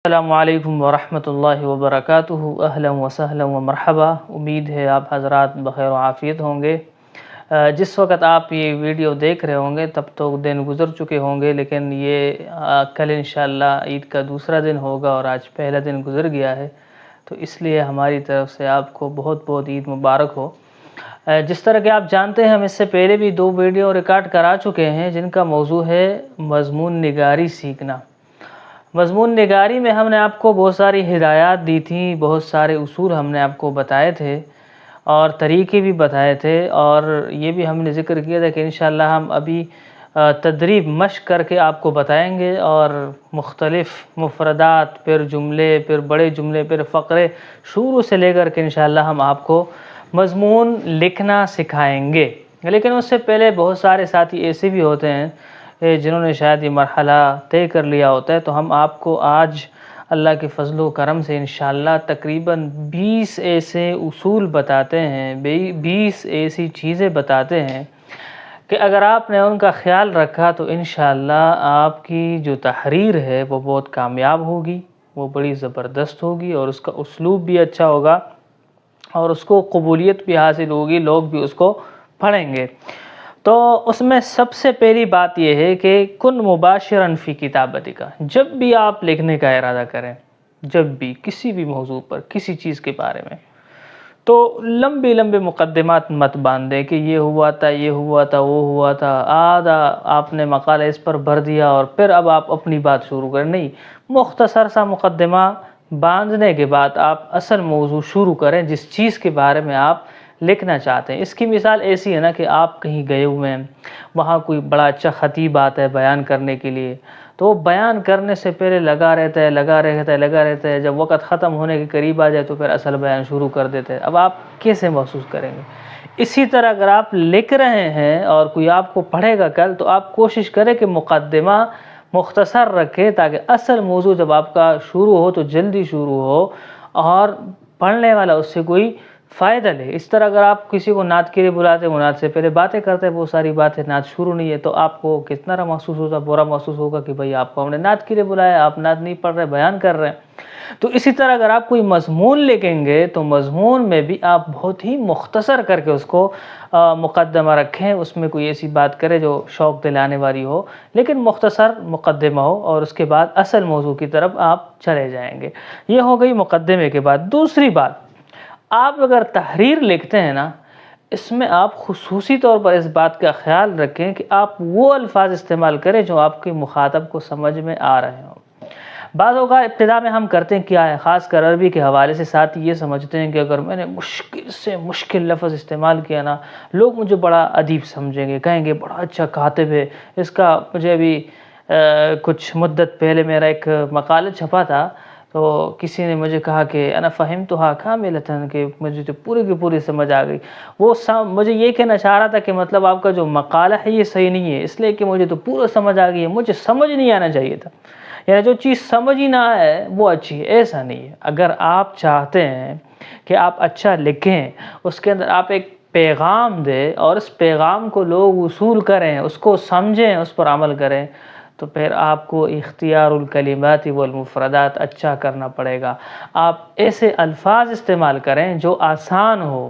السلام علیکم ورحمۃ اللہ وبرکاتہ۔ اہلا و سہلا و مرحبا۔ امید ہے آپ حضرات بخیر و عافیت ہوں گے۔ جس وقت آپ یہ ویڈیو دیکھ رہے ہوں گے تب تو دن گزر چکے ہوں گے، لیکن یہ کل انشاءاللہ عید کا دوسرا دن ہوگا اور آج پہلا دن گزر گیا ہے، تو اس لیے ہماری طرف سے آپ کو بہت بہت عید مبارک ہو۔ جس طرح کہ آپ جانتے ہیں، ہم اس سے پہلے بھی 2 ویڈیو ریکارڈ کرا چکے ہیں جن کا موضوع ہے مضمون نگاری سیکھنا۔ مضمون نگاری میں ہم نے آپ کو بہت ساری ہدایات دی تھیں، بہت سارے اصول ہم نے آپ کو بتائے تھے اور طریقے بھی بتائے تھے، اور یہ بھی ہم نے ذکر کیا تھا کہ انشاءاللہ ہم ابھی تدریب مشق کر کے آپ کو بتائیں گے، اور مختلف مفردات، پھر جملے، پھر بڑے جملے، پھر فقرے شروع سے لے کر کے انشاءاللہ ہم آپ کو مضمون لکھنا سکھائیں گے۔ لیکن اس سے پہلے بہت سارے ساتھی ایسے بھی ہوتے ہیں جنہوں نے شاید یہ مرحلہ طے کر لیا ہوتا ہے، تو ہم آپ کو آج اللہ کے فضل و کرم سے انشاءاللہ تقریباً 20 ایسے اصول بتاتے ہیں، 20 ایسی چیزیں بتاتے ہیں کہ اگر آپ نے ان کا خیال رکھا تو انشاءاللہ آپ کی جو تحریر ہے وہ بہت کامیاب ہوگی، وہ بڑی زبردست ہوگی، اور اس کا اسلوب بھی اچھا ہوگا اور اس کو قبولیت بھی حاصل ہوگی، لوگ بھی اس کو پڑھیں گے۔ تو اس میں سب سے پہلی بات یہ ہے کہ کن مباشراً فی کتابتی کا، جب بھی آپ لکھنے کا ارادہ کریں، جب بھی کسی بھی موضوع پر، کسی چیز کے بارے میں، تو لمبے لمبے مقدمات مت باندھیں کہ یہ ہوا تھا، یہ ہوا تھا، وہ ہوا تھا، آدھا آپ نے مقالہ اس پر بھر دیا اور پھر اب آپ اپنی بات شروع کریں۔ نہیں، مختصر سا مقدمہ باندھنے کے بعد آپ اصل موضوع شروع کریں جس چیز کے بارے میں آپ لکھنا چاہتے ہیں۔ اس کی مثال ایسی ہے نا کہ آپ کہیں گئے ہوئے ہیں، وہاں کوئی بڑا اچھا خطیب آتا ہے بیان کرنے کے لیے، تو وہ بیان کرنے سے پہلے لگا رہتا ہے، جب وقت ختم ہونے کے قریب آ جائے تو پھر اصل بیان شروع کر دیتے ہیں۔ اب آپ کیسے محسوس کریں گے؟ اسی طرح اگر آپ لکھ رہے ہیں اور کوئی آپ کو پڑھے گا کل، تو آپ کوشش کریں کہ مقدمہ مختصر رکھیں تاکہ اصل موضوع جب آپ کا شروع ہو تو جلدی شروع ہو اور پڑھنے والا اس سے کوئی فائدہ لے۔ اس طرح اگر آپ کسی کو نعت کے لیے بلاتے ہیں، وہ نعت سے پہلے باتیں کرتے ہیں، بہت ساری باتیں، نعت شروع نہیں ہے، تو آپ کو کتنا محسوس ہوتا، برا محسوس ہوگا کہ بھئی آپ کو ہم نے نعت کے لیے بلایا، آپ نعت نہیں پڑھ رہے، بیان کر رہے ہیں۔ تو اسی طرح اگر آپ کوئی مضمون لکھیں گے تو مضمون میں بھی آپ بہت ہی مختصر کر کے اس کو مقدمہ رکھیں، اس میں کوئی ایسی بات کرے جو شوق دلانے والی ہو، لیکن مختصر مقدمہ ہو، اور اس کے بعد اصل موضوع کی طرف آپ چلے جائیں گے۔ یہ ہو گئی مقدمے کے بعد۔ دوسری بات، آپ اگر تحریر لکھتے ہیں نا، اس میں آپ خصوصی طور پر اس بات کا خیال رکھیں کہ آپ وہ الفاظ استعمال کریں جو آپ کے مخاطب کو سمجھ میں آ رہے ہوں۔ بعض اوقات ابتدا میں ہم کرتے ہیں کیا ہے، خاص کر عربی کے حوالے سے ساتھ یہ سمجھتے ہیں کہ اگر میں نے مشکل سے مشکل لفظ استعمال کیا نا، لوگ مجھے بڑا ادیب سمجھیں گے، کہیں گے بڑا اچھا کاتب ہے اس کا۔ مجھے ابھی کچھ مدت پہلے میرا ایک مقالہ چھپا تھا، تو کسی نے مجھے کہا کہ انا فہمتھا کاملۃ، کہ مجھے تو پوری کی پوری سمجھ آ گئی۔ وہ مجھے یہ کہنا چاہ رہا تھا کہ مطلب آپ کا جو مقالہ ہے یہ صحیح نہیں ہے، اس لیے کہ مجھے تو پورا سمجھ آ گئی ہے، مجھے سمجھ نہیں آنا چاہیے تھا۔ یعنی جو چیز سمجھ ہی نہ آئے وہ اچھی ہے، ایسا نہیں ہے۔ اگر آپ چاہتے ہیں کہ آپ اچھا لکھیں، اس کے اندر آپ ایک پیغام دیں اور اس پیغام کو لوگ وصول کریں، اس کو سمجھیں، اس پر عمل کریں، تو پھر آپ کو اختیار الکلمات والمفردات اچھا کرنا پڑے گا۔ آپ ایسے الفاظ استعمال کریں جو آسان ہو،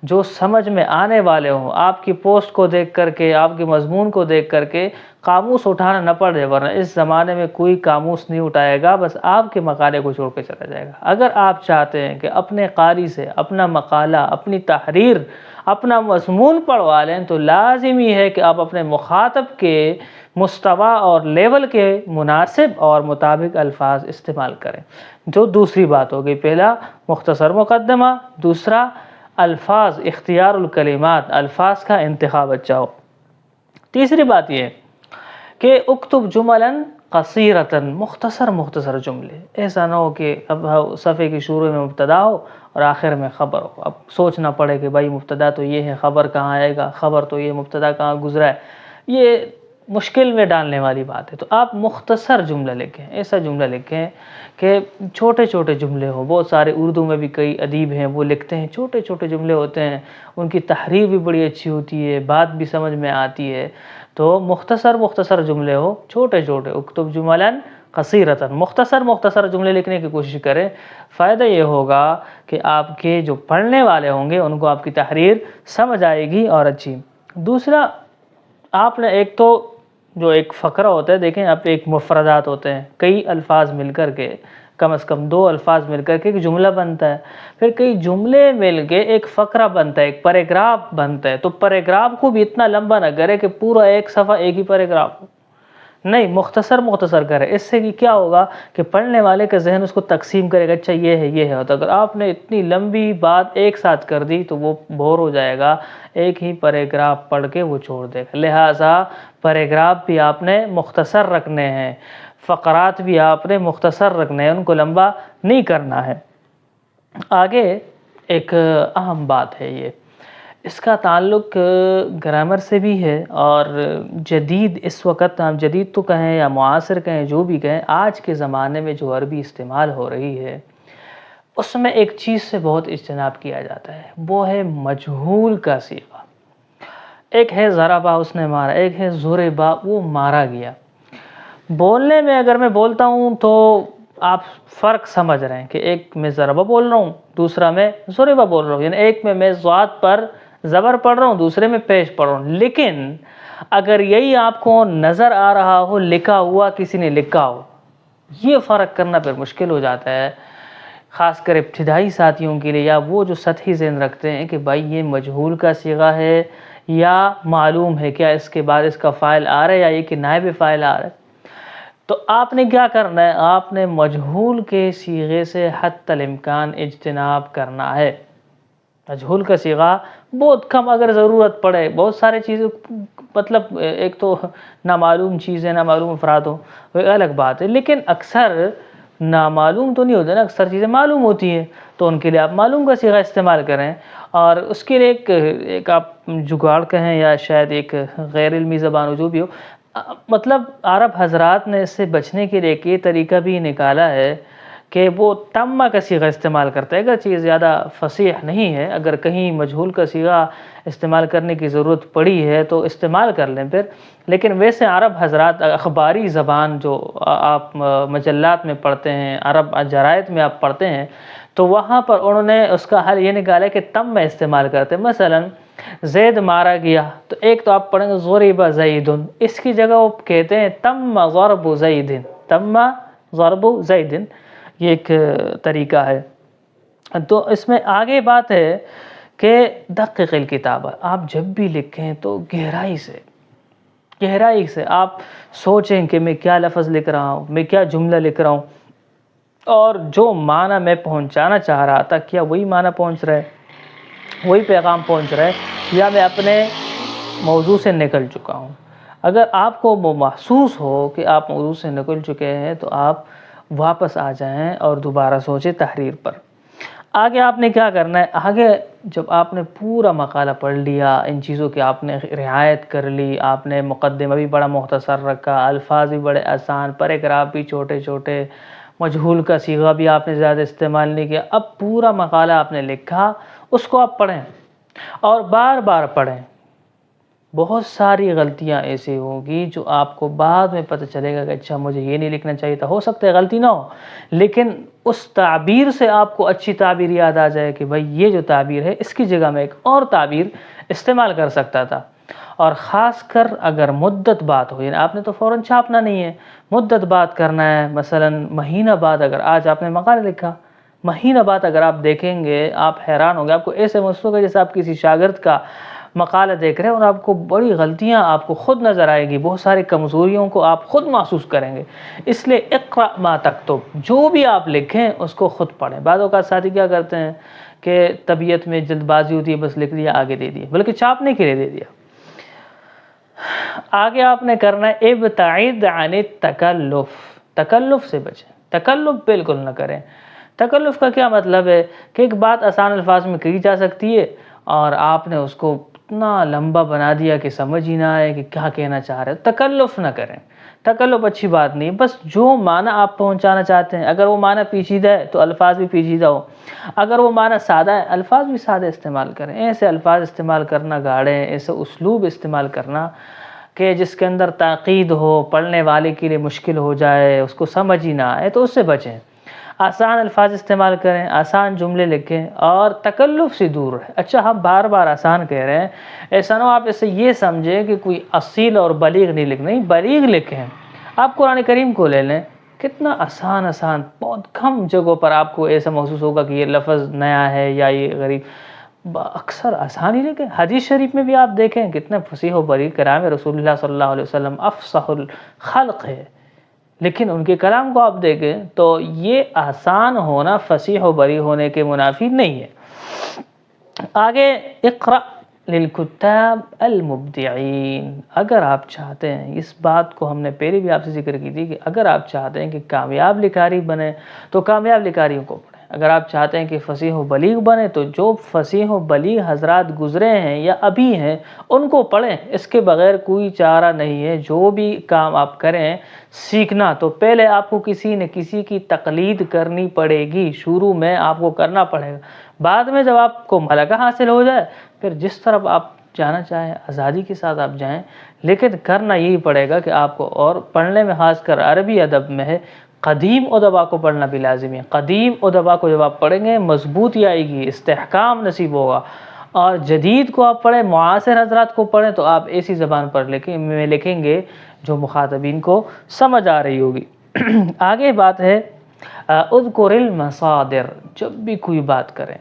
جو سمجھ میں آنے والے ہوں۔ آپ کی پوسٹ کو دیکھ کر کے، آپ کے مضمون کو دیکھ کر کے قاموس اٹھانا نہ پڑے، ورنہ اس زمانے میں کوئی قاموس نہیں اٹھائے گا، بس آپ کے مقالے کو چھوڑ کے چلا جائے گا۔ اگر آپ چاہتے ہیں کہ اپنے قاری سے اپنا مقالہ، اپنی تحریر، اپنا مضمون پڑھوا لیں، تو لازمی ہے کہ آپ اپنے مخاطب کے مستویٰ اور لیول کے مناسب اور مطابق الفاظ استعمال کریں۔ جو دوسری بات ہوگی، پہلا مختصر مقدمہ، دوسرا الفاظ، اختیار الکلمات، الفاظ کا انتخاب اچھا ہو۔ تیسری بات یہ ہے کہ اکتب جملا قصیرۃ، مختصر جملے، ایسا نہ ہو کہ اب صفحے کی شروع میں مبتدا ہو اور آخر میں خبر ہو، اب سوچنا پڑے کہ بھائی مبتدا تو یہ ہے، خبر کہاں آئے گا، خبر تو یہ، مبتدا کہاں گزرا ہے، یہ مشکل میں ڈالنے والی بات ہے۔ تو آپ مختصر جملہ لکھیں، ایسا جملہ لکھیں کہ چھوٹے چھوٹے جملے ہوں۔ بہت سارے اردو میں بھی کئی ادیب ہیں، وہ لکھتے ہیں چھوٹے چھوٹے جملے ہوتے ہیں، ان کی تحریر بھی بڑی اچھی ہوتی ہے، بات بھی سمجھ میں آتی ہے۔ تو مختصر جملے ہو، چھوٹے چھوٹے، اکتب جملا قصیرتاً، مختصر جملے لکھنے کی کوشش کریں. فائدہ یہ ہوگا کہ آپ کے جو پڑھنے والے ہوں گے ان کو آپ کی تحریر سمجھ آئے گی اور اچھی. دوسرا، آپ نے ایک تو جو ایک فقرہ ہوتا ہے، دیکھیں آپ ایک مفردات ہوتے ہیں، کئی الفاظ مل کر کے، کم از کم 2 الفاظ مل کر کے ایک جملہ بنتا ہے. پھر کئی جملے مل کے ایک فقرہ بنتا ہے، ایک پیراگراف بنتا ہے. تو پیراگراف کو بھی اتنا لمبا نہ کرے کہ پورا ایک صفحہ ایک ہی پیراگراف ہو، نہیں، مختصر کرے. اس سے کیا ہوگا کہ پڑھنے والے کا ذہن اس کو تقسیم کرے گا، اچھا یہ ہے. تو اگر آپ نے اتنی لمبی بات ایک ساتھ کر دی تو وہ بور ہو جائے گا، ایک ہی پیراگراف پڑھ کے وہ چھوڑ دے گا. لہٰذا پیراگراف بھی آپ نے مختصر رکھنے ہیں، فقرات بھی آپ نے مختصر رکھنے ہیں، ان کو لمبا نہیں کرنا ہے. آگے ایک اہم بات ہے، یہ اس کا تعلق گرامر سے بھی ہے. اور جدید، اس وقت ہم جدید تو کہیں یا معاصر کہیں، جو بھی کہیں، آج کے زمانے میں جو عربی استعمال ہو رہی ہے اس میں ایک چیز سے بہت اجتناب کیا جاتا ہے، وہ ہے مجہول کا صیغہ. ایک ہے ضربہ، اس نے مارا، ایک ہے ضربہ، وہ مارا گیا. بولنے میں اگر میں بولتا ہوں تو آپ فرق سمجھ رہے ہیں کہ ایک میں ضربہ بول رہا ہوں، دوسرا میں ضربہ بول رہا ہوں. یعنی ایک میں ضاد پر زبر پڑھ رہا ہوں، دوسرے میں پیش پڑھ رہا ہوں. لیکن اگر یہی آپ کو نظر آ رہا ہو، لکھا ہوا کسی نے لکھا ہو، یہ فرق کرنا پھر مشکل ہو جاتا ہے، خاص کر ابتدائی ساتھیوں کے لیے، یا وہ جو سطحی ذہن رکھتے ہیں کہ بھائی یہ مجہول کا صیغہ ہے یا معلوم ہے، کیا اس کے بعد اس کا فاعل آ رہا ہے یا یہ کہ نائب فاعل آ رہا ہے. تو آپ نے کیا کرنا ہے، آپ نے مجہول کے صیغے سے حتی الامکان اجتناب کرنا ہے. مجہول کا صیغہ بہت کم، اگر ضرورت پڑے، بہت سارے چیزیں، مطلب ایک تو نامعلوم چیزیں، نامعلوم افراد ہوں، وہ ایک الگ بات ہے. لیکن اکثر نامعلوم تو نہیں ہوتے نا، اکثر چیزیں معلوم ہوتی ہیں، تو ان کے لیے آپ معلوم کا صیغہ استعمال کریں. اور اس کے لیے ایک آپ جگاڑ کہیں یا شاید ایک غیر علمی زبان ہو، جو بھی ہو، مطلب عرب حضرات نے اس سے بچنے کے لیے ایک یہ طریقہ بھی نکالا ہے کہ وہ تمہ کا صیغہ استعمال کرتا ہے. اگر چیز زیادہ فصیح نہیں ہے، اگر کہیں مجہول کا صیغہ استعمال کرنے کی ضرورت پڑی ہے تو استعمال کر لیں پھر. لیکن ویسے عرب حضرات اخباری زبان جو آپ مجلات میں پڑھتے ہیں، عرب جرائد میں آپ پڑھتے ہیں، تو وہاں پر انہوں نے اس کا حل یہ نکالا کہ تم استعمال کرتے ہیں. مثلا زید مارا گیا، تو ایک تو آپ پڑھیں گے ضرب زید، اس کی جگہ وہ کہتے ہیں تم ضرب زید، تم ضرب زید. یہ ایک طریقہ ہے. تو اس میں آگے بات ہے کہ دقیق الکتابہ، آپ جب بھی لکھیں تو گہرائی سے آپ سوچیں کہ میں کیا لفظ لکھ رہا ہوں، میں کیا جملہ لکھ رہا ہوں، اور جو معنی میں پہنچانا چاہ رہا تھا کیا وہی معنی پہنچ رہا ہے، وہی پیغام پہنچ رہا ہے، یا میں اپنے موضوع سے نکل چکا ہوں. اگر آپ کو وہ محسوس ہو کہ آپ موضوع سے نکل چکے ہیں تو آپ واپس آ جائیں اور دوبارہ سوچیں تحریر پر. آگے آپ نے کیا کرنا ہے، آگے جب آپ نے پورا مقالہ پڑھ لیا، ان چیزوں کی آپ نے رعایت کر لی، آپ نے مقدمہ بھی بڑا مختصر رکھا، الفاظ بھی بڑے آسان، پیراگراف بھی چھوٹے چھوٹے، مجہول کا صیغہ بھی آپ نے زیادہ استعمال نہیں کیا، اب پورا مقالہ آپ نے لکھا، اس کو آپ پڑھیں اور بار بار پڑھیں. بہت ساری غلطیاں ایسی ہوں گی جو آپ کو بعد میں پتہ چلے گا کہ اچھا مجھے یہ نہیں لکھنا چاہیے تھا. ہو سکتا ہے غلطی نہ ہو، لیکن اس تعبیر سے آپ کو اچھی تعبیر یاد آ جائے کہ بھائی یہ جو تعبیر ہے اس کی جگہ میں ایک اور تعبیر استعمال کر سکتا تھا. اور خاص کر اگر مدت بات ہو، یعنی آپ نے تو فوراً چھاپنا نہیں ہے، مدت بات کرنا ہے. مثلا مہینہ بعد اگر آج آپ نے مقالہ لکھا، مہینہ بعد اگر آپ دیکھیں گے آپ حیران ہوں گے، آپ کو ایسے محسوس ہوگا جیسے آپ کسی شاگرد کا مقالہ دیکھ رہے ہیں اور آپ کو بڑی غلطیاں آپ کو خود نظر آئے گی، بہت ساری کمزوریوں کو آپ خود محسوس کریں گے. اس لیے اقرأ ما تکتب، جو بھی آپ لکھیں اس کو خود پڑھیں. بعض اوقات ساتھی کیا کرتے ہیں کہ طبیعت میں جلد بازی ہوتی ہے، بس لکھ دیا آگے دے دیا، بلکہ چھاپنے کے لیے دے دیا. آگے آپ نے کرنا ہے ابتعد عن التکلف، تکلف سے بچیں، تکلف بالکل نہ کریں. تکلف کا کیا مطلب ہے کہ ایک بات آسان الفاظ میں کہی جا سکتی ہے اور آپ نے اس کو اتنا لمبا بنا دیا کہ سمجھ ہی نہ آئے کہ کیا کہنا چاہ رہے. تکلف نہ کریں، تکلف اچھی بات نہیں. بس جو معنی آپ پہنچانا چاہتے ہیں، اگر وہ معنی پیچیدہ ہے تو الفاظ بھی پیچیدہ ہو، اگر وہ معنی سادہ ہے الفاظ بھی سادہ استعمال کریں. ایسے الفاظ استعمال کرنا گاڑے، ایسے اسلوب استعمال کرنا کہ جس کے اندر تاکید ہو، پڑھنے والے کے لیے مشکل ہو جائے، اس کو سمجھ ہی نہ آئے، تو اس سے بچیں۔ آسان الفاظ استعمال کریں، آسان جملے لکھیں اور تکلف سے دور رہیں۔ اچھا ہم بار بار آسان کہہ رہے ہیں، ایسا نہ ہو آپ اس سے یہ سمجھیں کہ کوئی اصیل اور بلیغ نہیں لکھنا، نہیں بلیغ لکھیں۔ آپ قرآن کریم کو لے لیں، کتنا آسان بہت کم جگہوں پر آپ کو ایسا محسوس ہوگا کہ یہ لفظ نیا ہے یا یہ غریب، اکثر آسان ہی لکھیں۔ حدیث شریف میں بھی آپ دیکھیں کتنے فصیح و بلیغ کلام ہے، رسول اللہ صلی اللہ علیہ وسلم افصح الخلق ہے، لیکن ان کے کلام کو آپ دیکھیں تو یہ آسان ہونا فصیح و بلیغ ہونے کے منافی نہیں ہے۔ آگے اقرأ للکتاب المبدعین، اگر آپ چاہتے ہیں، اس بات کو ہم نے پہلے بھی آپ سے ذکر کی تھی کہ اگر آپ چاہتے ہیں کہ کامیاب لکھاری بنے تو کامیاب لکھاریوں کو پڑھیں، اگر آپ چاہتے ہیں کہ فصیح و بلیغ بنے تو جو فصیح و بلیغ حضرات گزرے ہیں یا ابھی ہیں ان کو پڑھیں، اس کے بغیر کوئی چارہ نہیں ہے۔ جو بھی کام آپ کریں سیکھنا تو پہلے آپ کو کسی نہ کسی کی تقلید کرنی پڑے گی، شروع میں آپ کو کرنا پڑے گا، بعد میں جب آپ کو ملکہ حاصل ہو جائے پھر جس طرف آپ جانا چاہیں آزادی کے ساتھ آپ جائیں، لیکن کرنا یہی پڑے گا کہ آپ کو، اور پڑھنے میں خاص کر عربی ادب میں ہے، قدیم ادبا کو پڑھنا بھی لازمی ہے۔ قدیم ادبا کو جب آپ پڑھیں گے مضبوطی آئے گی، استحکام نصیب ہوگا، اور جدید کو آپ پڑھیں، معاصر حضرات کو پڑھیں تو آپ ایسی زبان پر لکھیں گے جو مخاطبین کو سمجھ آ رہی ہوگی۔ آگے بات ہے اذکر المصادر، جب بھی کوئی بات کریں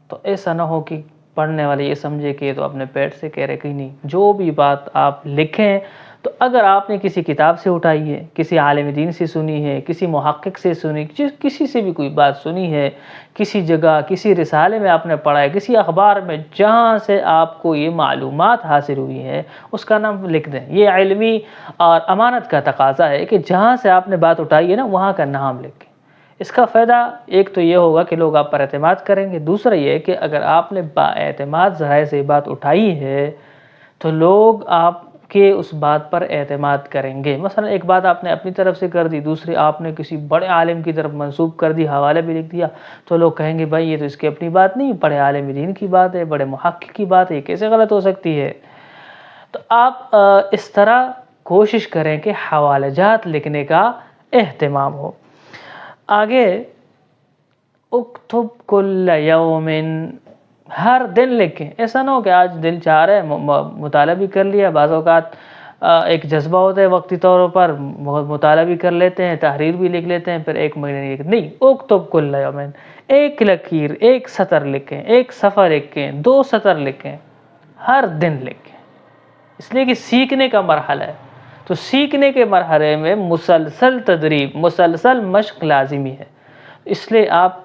تو ایسا نہ ہو کہ پڑھنے والے یہ سمجھے کہ یہ تو اپنے پیٹ سے کہہ رہے، کہیں نہیں، جو بھی بات آپ لکھیں تو اگر آپ نے کسی کتاب سے اٹھائی ہے، کسی عالم دین سے سنی ہے، کسی محقق سے سنی، کسی سے بھی کوئی بات سنی ہے، کسی جگہ کسی رسالے میں آپ نے پڑھا ہے، کسی اخبار میں، جہاں سے آپ کو یہ معلومات حاصل ہوئی ہے اس کا نام لکھ دیں۔ یہ علمی اور امانت کا تقاضا ہے کہ جہاں سے آپ نے بات اٹھائی ہے نا وہاں کا نام لکھیں۔ اس کا فائدہ ایک تو یہ ہوگا کہ لوگ آپ پر اعتماد کریں گے، دوسرا یہ ہے کہ اگر آپ نے با اعتماد ذرائع سے بات اٹھائی ہے تو لوگ آپ کے اس بات پر اعتماد کریں گے۔ مثلا ایک بات آپ نے اپنی طرف سے کر دی، دوسری آپ نے کسی بڑے عالم کی طرف منسوب کر دی، حوالہ بھی لکھ دیا، تو لوگ کہیں گے بھائی یہ تو اس کی اپنی بات نہیں، بڑے عالم دین کی بات ہے، بڑے محقق کی بات ہے، یہ کیسے غلط ہو سکتی ہے؟ تو آپ اس طرح کوشش کریں کہ حوالہ جات لکھنے کا اہتمام ہو۔ آگے اکتب کل یوم، ہر دن لکھیں۔ ایسا نہ ہو کہ آج دل چاہ رہا ہے مطالعہ بھی کر لیا، بعض اوقات ایک جذبہ ہوتا ہے وقتی طور پر مطالعہ بھی کر لیتے ہیں، تحریر بھی لکھ لیتے ہیں، پھر ایک مہینے نہیں، اکتب کل یوم، ایک لکیر، ایک سطر لکھیں، ایک صفحہ لکھیں، 2 سطر لکھیں، ہر دن لکھیں، اس لیے کہ سیکھنے کا مرحلہ ہے، تو سیکھنے کے مرحلے میں مسلسل تدریب، مسلسل مشق لازمی ہے، اس لیے آپ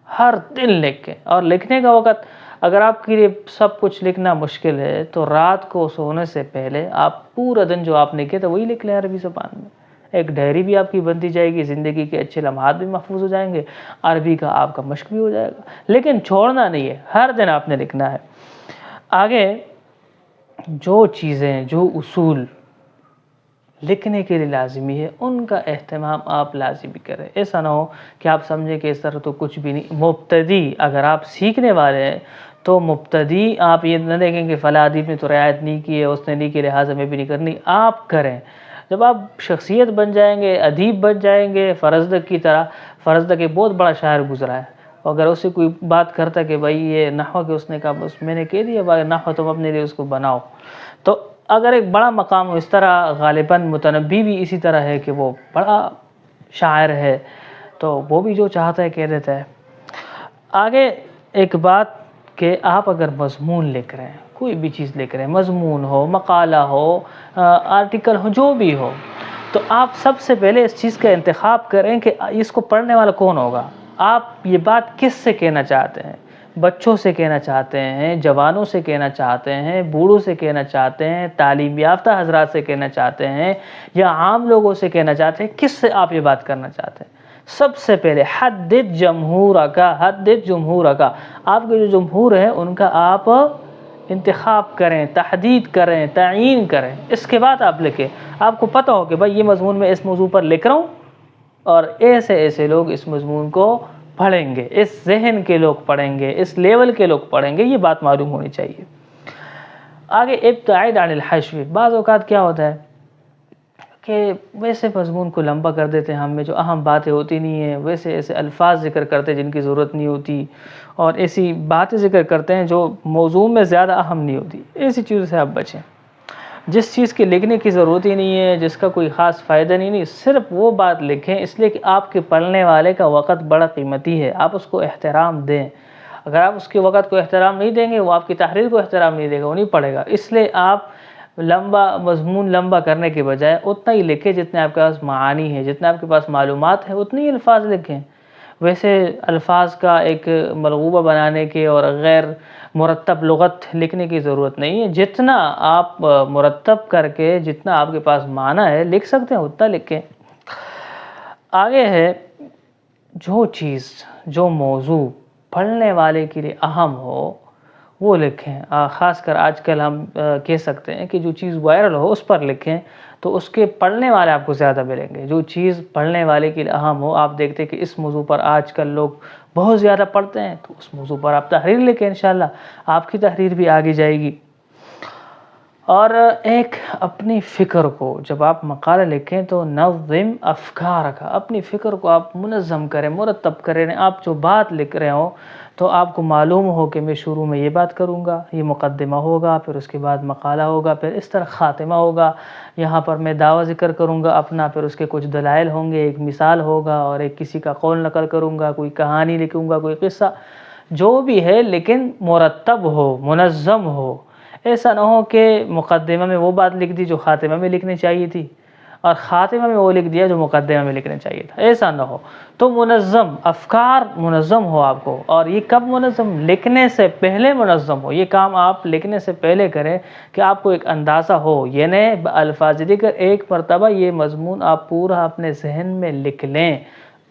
ہر دن لکھیں۔ اور لکھنے کا وقت اگر آپ کے لیے سب کچھ لکھنا مشکل ہے تو رات کو سونے سے پہلے آپ پورا دن جو آپ نے کیا تھا وہی لکھ لیں عربی زبان میں، ایک ڈائری بھی آپ کی بنتی جائے گی، زندگی کے اچھے لمحات بھی محفوظ ہو جائیں گے، عربی کا آپ کا مشق بھی ہو جائے گا، لیکن چھوڑنا نہیں ہے، ہر دن آپ نے لکھنا ہے۔ آگے جو چیزیں، جو اصول لکھنے کے لیے لازمی ہے ان کا اہتمام آپ لازمی کریں۔ ایسا نہ ہو کہ آپ سمجھیں کہ اس طرح تو کچھ بھی نہیں۔ مبتدی، اگر آپ سیکھنے والے ہیں تو مبتدی آپ یہ نہ دیکھیں کہ فلاں ادیب نے تو رعایت نہیں کی ہے، اس نے نہیں کی لہٰذا میں بھی نہیں کرنی، آپ کریں۔ جب آپ شخصیت بن جائیں گے، ادیب بن جائیں گے، فرزدق کی طرح، فرزدق ایک بہت بڑا شاعر گزرا ہے، اگر اس سے کوئی بات کرتا کہ بھائی یہ نحو کہ اس نے کہا بس میں نے کہہ دیا بھائی نحو تم اپنے لیے اس کو بناؤ، تو اگر ایک بڑا مقام ہو، اس طرح غالباً متنبی بھی اسی طرح ہے کہ وہ بڑا شاعر ہے تو وہ بھی جو چاہتا ہے کہہ دیتا ہے۔ آگے ایک بات کہ آپ اگر مضمون لکھ رہے ہیں، کوئی بھی چیز لکھ رہے ہیں، مضمون ہو، مقالہ ہو، آرٹیکل ہو، جو بھی ہو، تو آپ سب سے پہلے اس چیز کا انتخاب کریں کہ اس کو پڑھنے والا کون ہوگا، آپ یہ بات کس سے کہنا چاہتے ہیں، بچوں سے کہنا چاہتے ہیں، جوانوں سے کہنا چاہتے ہیں، بوڑھوں سے کہنا چاہتے ہیں، تعلیم یافتہ حضرات سے کہنا چاہتے ہیں، یا عام لوگوں سے کہنا چاہتے ہیں، کس سے آپ یہ بات کرنا چاہتے ہیں؟ سب سے پہلے حدد جمہورک، حدد جمہورک، آپ کے جو جمہور ہیں ان کا آپ انتخاب کریں، تحدید کریں، تعیین کریں، اس کے بعد آپ لکھیں۔ آپ کو پتہ ہو کہ بھائی یہ مضمون میں اس موضوع پر لکھ رہا ہوں اور ایسے ایسے لوگ اس مضمون کو پڑھیں گے، اس ذہن کے لوگ پڑھیں گے، اس لیول کے لوگ پڑھیں گے، یہ بات معلوم ہونی چاہیے۔ آگے ابتعد عن الحشو، بعض اوقات کیا ہوتا ہے کہ ویسے مضمون کو لمبا کر دیتے ہیں، ہم میں جو اہم باتیں ہوتی نہیں ہیں، ویسے ایسے الفاظ ذکر کرتے ہیں جن کی ضرورت نہیں ہوتی، اور ایسی باتیں ذکر کرتے ہیں جو موضوع میں زیادہ اہم نہیں ہوتی۔ ایسی چیزوں سے آپ بچیں۔ جس چیز کے لکھنے کی ضرورت ہی نہیں ہے، جس کا کوئی خاص فائدہ نہیں، صرف وہ بات لکھیں اس لیے کہ آپ کے پڑھنے والے کا وقت بڑا قیمتی ہے، آپ اس کو احترام دیں۔ اگر آپ اس کے وقت کو احترام نہیں دیں گے، وہ آپ کی تحریر کو احترام نہیں دے گا، وہ نہیں پڑھے گا۔ اس لیے آپ مضمون لمبا کرنے کے بجائے اتنا ہی لکھیں جتنے آپ کے پاس معانی ہے، جتنے آپ کے پاس معلومات ہیں، اتنی ہی الفاظ لکھیں۔ ویسے الفاظ کا ایک ملغوبہ بنانے کے اور غیر مرتب لغت لکھنے کی ضرورت نہیں ہے۔ جتنا آپ مرتب کر کے، جتنا آپ کے پاس معنی ہے لکھ سکتے ہیں اتنا لکھیں۔ آگے ہے جو چیز، جو موضوع پڑھنے والے کے لیے اہم ہو وہ لکھیں۔ خاص کر آج کل ہم کہہ سکتے ہیں کہ جو چیز وائرل ہو اس پر لکھیں تو اس کے پڑھنے والے آپ کو زیادہ ملیں گے۔ جو چیز پڑھنے والے کے لیے اہم ہو، آپ دیکھتے ہیں کہ اس موضوع پر آج کل لوگ بہت زیادہ پڑھتے ہیں، تو اس موضوع پر آپ تحریر لکھیں، انشاءاللہ آپ کی تحریر بھی آگے جائے گی۔ اور ایک اپنی فکر کو، جب آپ مقالہ لکھیں تو نظم افکارک، اپنی فکر کو آپ منظم کریں، مرتب کریں۔ آپ جو بات لکھ رہے ہوں تو آپ کو معلوم ہو کہ میں شروع میں یہ بات کروں گا، یہ مقدمہ ہوگا، پھر اس کے بعد مقالہ ہوگا، پھر اس طرح خاتمہ ہوگا، یہاں پر میں دعویٰ ذکر کروں گا اپنا، پھر اس کے کچھ دلائل ہوں گے، ایک مثال ہوگا، اور ایک کسی کا قول نقل کروں گا، کوئی کہانی لکھوں گا، کوئی قصہ، جو بھی ہے لیکن مرتب ہو، منظم ہو۔ ایسا نہ ہو کہ مقدمہ میں وہ بات لکھ دی جو خاتمہ میں لکھنی چاہیے تھی، اور خاتمہ میں وہ لکھ دیا جو مقدمہ میں لکھنا چاہیے تھا، ایسا نہ ہو۔ تو منظم افکار منظم ہو آپ کو، اور یہ کب منظم؟ لکھنے سے پہلے منظم ہو۔ یہ کام آپ لکھنے سے پہلے کریں کہ آپ کو ایک اندازہ ہو، یعنی الفاظ ذکر ایک مرتبہ یہ مضمون آپ پورا اپنے ذہن میں لکھ لیں،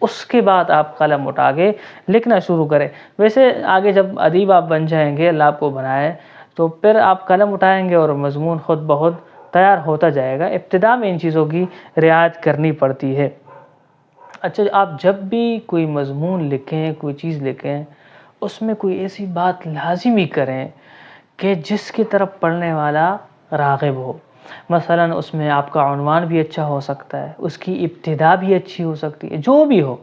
اس کے بعد آپ قلم اٹھا کے لکھنا شروع کریں۔ ویسے آگے جب ادیب آپ بن جائیں گے، اللہ آپ کو بنائے، تو پھر آپ قلم اٹھائیں گے اور مضمون خود بخود تیار ہوتا جائے گا۔ ابتدا میں ان چیزوں کی رعایت کرنی پڑتی ہے۔ اچھا، آپ جب بھی کوئی مضمون لکھیں، کوئی چیز لکھیں، اس میں کوئی ایسی بات لازمی کریں کہ جس کی طرف پڑھنے والا راغب ہو۔ مثلا اس میں آپ کا عنوان بھی اچھا ہو سکتا ہے، اس کی ابتدا بھی اچھی ہو سکتی ہے، جو بھی ہو،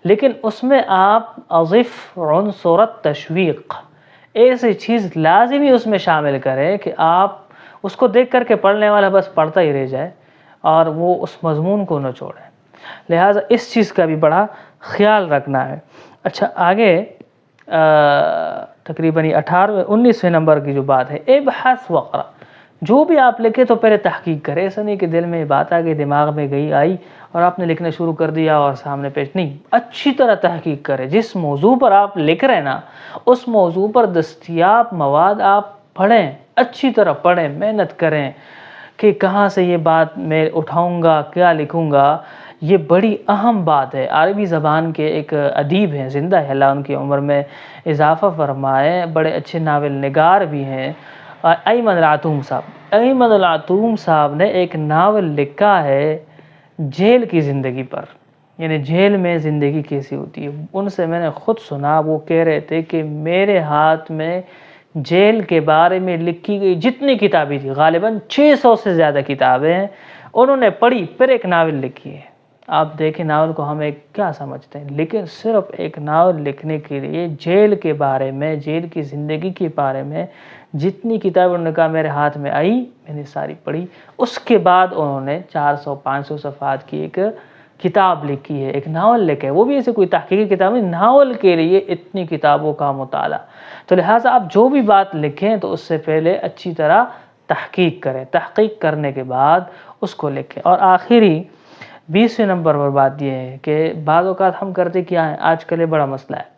لیکن اس میں آپ اضف عنصر التشویق، ایسی چیز لازمی اس میں شامل کریں کہ آپ اس کو دیکھ کر کے پڑھنے والا بس پڑھتا ہی رہ جائے اور وہ اس مضمون کو نہ چھوڑے۔ لہٰذا اس چیز کا بھی بڑا خیال رکھنا ہے۔ اچھا، آگے تقریباً 19ویں نمبر کی جو بات ہے، ابحث وقرا، جو بھی آپ لکھیں تو پہلے تحقیق کریں۔ ایسا نہیں کہ دل میں بات آ گئی، دماغ میں آئی اور آپ نے لکھنا شروع کر دیا اور سامنے پیش نہیں، اچھی طرح تحقیق کریں۔ جس موضوع پر آپ لکھ رہے ہیں نا، اس موضوع پر دستیاب مواد آپ پڑھیں، اچھی طرح پڑھیں، محنت کریں کہ کہاں سے یہ بات میں اٹھاؤں گا، کیا لکھوں گا۔ یہ بڑی اہم بات ہے۔ عربی زبان کے ایک ادیب ہیں، زندہ ہے، اللہ ان کی عمر میں اضافہ فرمائے، بڑے اچھے ناول نگار بھی ہیں، ایمن العتوم صاحب۔ ایمن العتوم صاحب نے ایک ناول لکھا ہے جیل کی زندگی پر، یعنی جیل میں زندگی کیسی ہوتی ہے۔ ان سے میں نے خود سنا، وہ کہہ رہے تھے کہ میرے ہاتھ میں جیل کے بارے میں لکھی گئی جتنی کتابیں تھی، غالباً 600 سے زیادہ کتابیں ہیں، انہوں نے پڑھی، پھر ایک ناول لکھی ہے۔ آپ دیکھیں ناول کو ہم ایک کیا سمجھتے ہیں، لیکن صرف ایک ناول لکھنے کے لیے جیل کے بارے میں، جیل کی زندگی کے بارے میں جتنی کتابیں انہوں نے کہا میرے ہاتھ میں آئی، میں نے ساری پڑھی۔ اس کے بعد انہوں نے 400-500 صفحات کی ایک کتاب لکھی ہے، ایک ناول لکھا ہے، وہ بھی ایسے کوئی تحقیقی کتاب نہیں، ناول کے لیے اتنی کتابوں کا مطالعہ۔ تو لہٰذا آپ جو بھی بات لکھیں تو اس سے پہلے اچھی طرح تحقیق کریں، تحقیق کرنے کے بعد اس کو لکھیں۔ اور آخری 20ویں نمبر پر بات یہ ہے کہ بعض اوقات ہم کرتے کیا ہیں، آج کل یہ بڑا مسئلہ ہے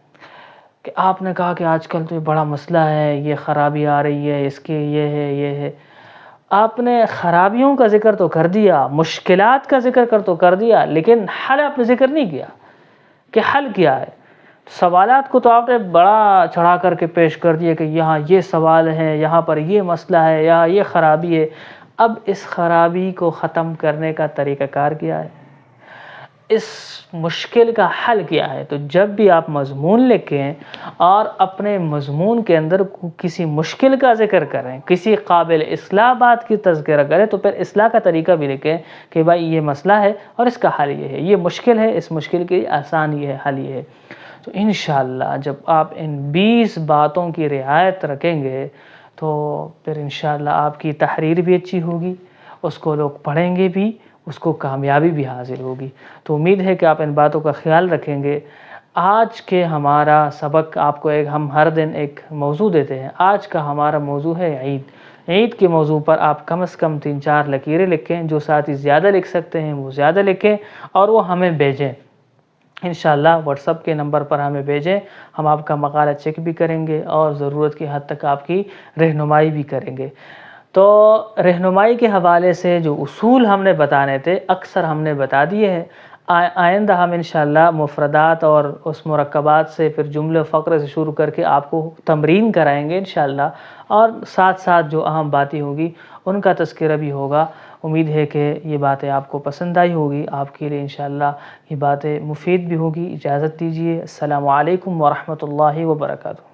کہ آپ نے کہا کہ آج کل تو یہ بڑا مسئلہ ہے، یہ خرابی آ رہی ہے، اس کے یہ ہے۔ آپ نے خرابیوں کا ذکر تو کر دیا، مشکلات کا ذکر تو کر دیا، لیکن حل آپ نے ذکر نہیں کیا کہ حل کیا ہے۔ سوالات کو تو آپ نے بڑا چڑھا کر کے پیش کر دیا کہ یہاں یہ سوال ہے، یہاں پر یہ مسئلہ ہے، یہاں یہ خرابی ہے۔ اب اس خرابی کو ختم کرنے کا طریقہ کار کیا ہے؟ اس مشکل کا حل کیا ہے۔ تو جب بھی آپ مضمون لکھیں اور اپنے مضمون کے اندر کسی مشکل کا ذکر کریں، کسی قابل اصلاح بات کی تذکرہ کریں، تو پھر اصلاح کا طریقہ بھی لکھیں کہ بھائی یہ مسئلہ ہے اور اس کا حل یہ ہے، یہ مشکل ہے، اس مشکل کی آسان یہ ہے، حل یہ ہے۔ تو انشاءاللہ جب آپ ان 20 باتوں کی رعایت رکھیں گے تو پھر انشاءاللہ آپ کی تحریر بھی اچھی ہوگی، اس کو لوگ پڑھیں گے بھی، اس کو کامیابی بھی حاصل ہوگی۔ تو امید ہے کہ آپ ان باتوں کا خیال رکھیں گے۔ آج کے ہمارا سبق آپ کو ہم ہر دن ایک موضوع دیتے ہیں، آج کا ہمارا موضوع ہے عید۔ عید کے موضوع پر آپ کم از کم 3-4 لکیریں لکھیں، جو ساتھی زیادہ لکھ سکتے ہیں وہ زیادہ لکھیں اور وہ ہمیں بھیجیں۔ انشاءاللہ واٹس ایپ کے نمبر پر ہمیں بھیجیں، ہم آپ کا مقالہ چیک بھی کریں گے اور ضرورت کی حد تک آپ کی رہنمائی بھی کریں گے۔ تو رہنمائی کے حوالے سے جو اصول ہم نے بتانے تھے اکثر ہم نے بتا دیے ہیں۔ آئندہ ہم انشاءاللہ مفردات اور اس مرکبات سے پھر جملے فقرے سے شروع کر کے آپ کو تمرین کرائیں گے انشاءاللہ، اور ساتھ ساتھ جو اہم باتیں ہوگی ان کا تذکرہ بھی ہوگا۔ امید ہے کہ یہ باتیں آپ کو پسند آئی ہوگی، آپ کے لیے انشاءاللہ یہ باتیں مفید بھی ہوگی۔ اجازت دیجیے، السلام علیکم ورحمۃ اللہ وبرکاتہ۔